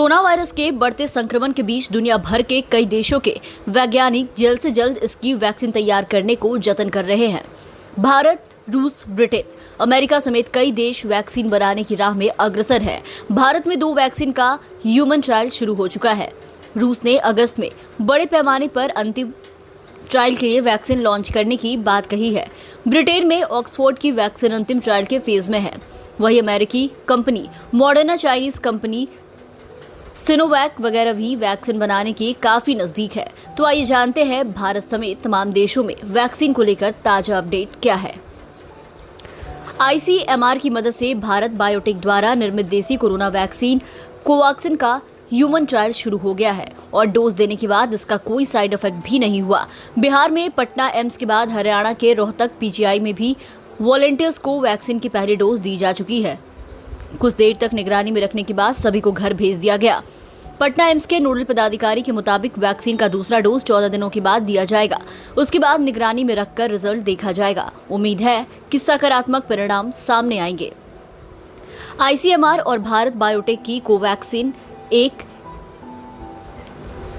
Corona virus के बढ़ते संक्रमण के बीच दुनिया भर के कई देशों के वैज्ञानिक जल्द से जल्द इसकी वैक्सीन तैयार करने को जतन कर रहे हैं। भारत, रूस, ब्रिटेन, अमेरिका समेत कई देश वैक्सीन बनाने की राह में अग्रसर हैं। भारत में 2 वैक्सीन का ह्यूमन ट्रायल शुरू हो चुका है। रूस ने अगस्त में बड़े पैमाने पर अंतिम ट्रायल के लिए वैक्सीन लॉन्च करने की बात कही है। ब्रिटेन में ऑक्सफोर्ड की वैक्सीन अंतिम ट्रायल के फेज में है। वही अमेरिकी company Moderna, Chinese company Sinovac वगैरह भी वैक्सीन बनाने के काफी नजदीक है। तो आइए जानते हैं भारत समेत तमाम देशों में वैक्सीन को लेकर ताजा अपडेट क्या है। ICMR की मदद से भारत बायोटेक द्वारा निर्मित देसी कोरोना वैक्सीन कोवैक्सीन का ह्यूमन ट्रायल शुरू हो गया है और डोज देने के बाद इसका कोई साइड इफेक्ट भी नहीं हुआ। बिहार में पटना एम्स के बाद हरियाणा के रोहतक PGI में भी वॉलंटियर्स को वैक्सीन की पहली डोज दी जा चुकी है। कुछ देर तक निगरानी में रखने के बाद सभी को घर भेज दिया गया। पटना एम्स के नोडल पदाधिकारी के मुताबिक वैक्सीन का दूसरा डोज 14 दिनों के बाद दिया जाएगा। उसके बाद निगरानी में रखकर रिजल्ट देखा जाएगा। उम्मीद है कि सकारात्मक परिणाम सामने आएंगे। ICMR और भारत बायोटेक की कोवैक्सीन एक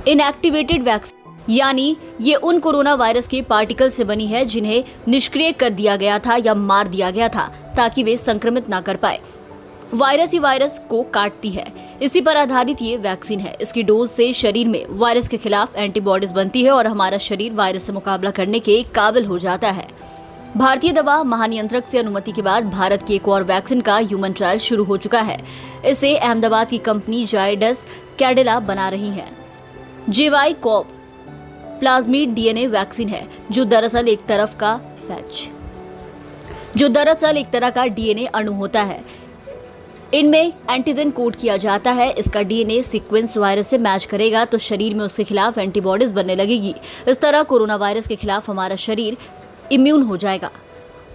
इनएक्टिवेटेड वैक्सीन यानी ये उन कोरोना वायरस के पार्टिकल से बनी है जिन्हें निष्क्रिय कर दिया गया था या मार दिया गया था ताकि वे संक्रमित ना कर पाए। वायरस ही वायरस को काटती है। इसी पर आधारित ये वैक्सीन है। इसकी डोज से शरीर में वायरस के खिलाफ एंटीबॉडीज बनती है और हमारा शरीर वायरस से मुकाबला करने के काबिल हो जाता है। भारतीय दवा महानियंत्रक से अनुमति के बाद भारत की एक और वैक्सीन का ह्यूमन ट्रायल शुरू हो चुका है। इसे अहमदाबाद की कंपनी जायडस कैडिला बना रही है। JY-CoV प्लाज्मिड DNA वैक्सीन है जो दरअसल एक तरह का DNA अणु होता है। इनमें एंटीजन कोड किया जाता है। इसका DNA सीक्वेंस वायरस से मैच करेगा तो शरीर में उसके खिलाफ एंटीबॉडीज बनने लगेगी। इस तरह कोरोना वायरस के खिलाफ हमारा शरीर इम्यून हो जाएगा।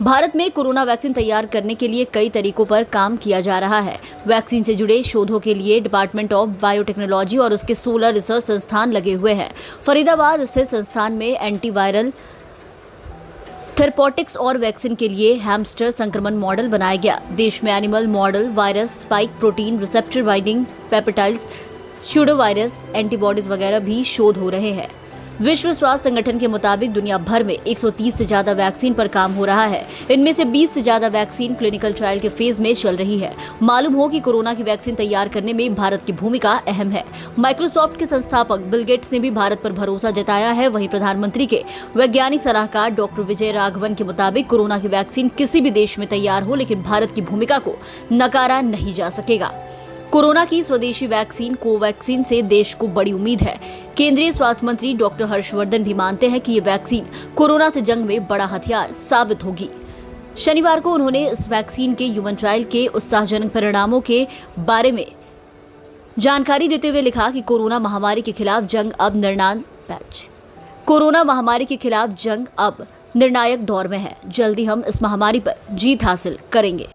भारत में कोरोना वैक्सीन तैयार करने के लिए कई तरीकों पर काम किया जा रहा है। वैक्सीन से जुड़े शोधों के लिए डिपार्टमेंट ऑफ बायोटेक्नोलॉजी और उसके 16 रिसर्च संस्थान लगे हुए हैं। फरीदाबाद स्थित संस्थान में एंटीवायरल थेरापॉटिक्स और वैक्सीन के लिए हैमस्टर संक्रमण मॉडल बनाया गया। देश में animal model, virus, spike protein, receptor binding peptides, pseudovirus, antibodies वगैरह भी शोध हो रहे हैं। विश्व स्वास्थ्य संगठन के मुताबिक दुनिया भर में 130 से ज्यादा वैक्सीन पर काम हो रहा है। इनमें से 20 से ज्यादा वैक्सीन क्लिनिकल ट्रायल के फेज में चल रही है। मालूम हो कि कोरोना की वैक्सीन तैयार करने में भारत की भूमिका अहम है। माइक्रोसॉफ्ट के संस्थापक बिल गेट्स ने भी भारत पर भरोसा जताया है। वहीं प्रधानमंत्री के वैज्ञानिक सलाहकार डॉक्टर विजय राघवन के मुताबिक कोरोना की वैक्सीन किसी भी देश में तैयार हो, लेकिन भारत की भूमिका को नकारा नहीं जा सकेगा। कोरोना की स्वदेशी वैक्सीन कोवैक्सीन से देश को बड़ी उम्मीद है। केंद्रीय स्वास्थ्य मंत्री डॉक्टर हर्षवर्धन भी मानते हैं कि ये वैक्सीन कोरोना से जंग में बड़ा हथियार साबित होगी। शनिवार को उन्होंने इस वैक्सीन के ह्यूमन ट्रायल के उत्साहजनक परिणामों के बारे में जानकारी देते हुए लिखा कि कोरोना महामारी के खिलाफ जंग अब निर्णायक दौर में है। जल्दी हम इस महामारी पर जीत हासिल करेंगे।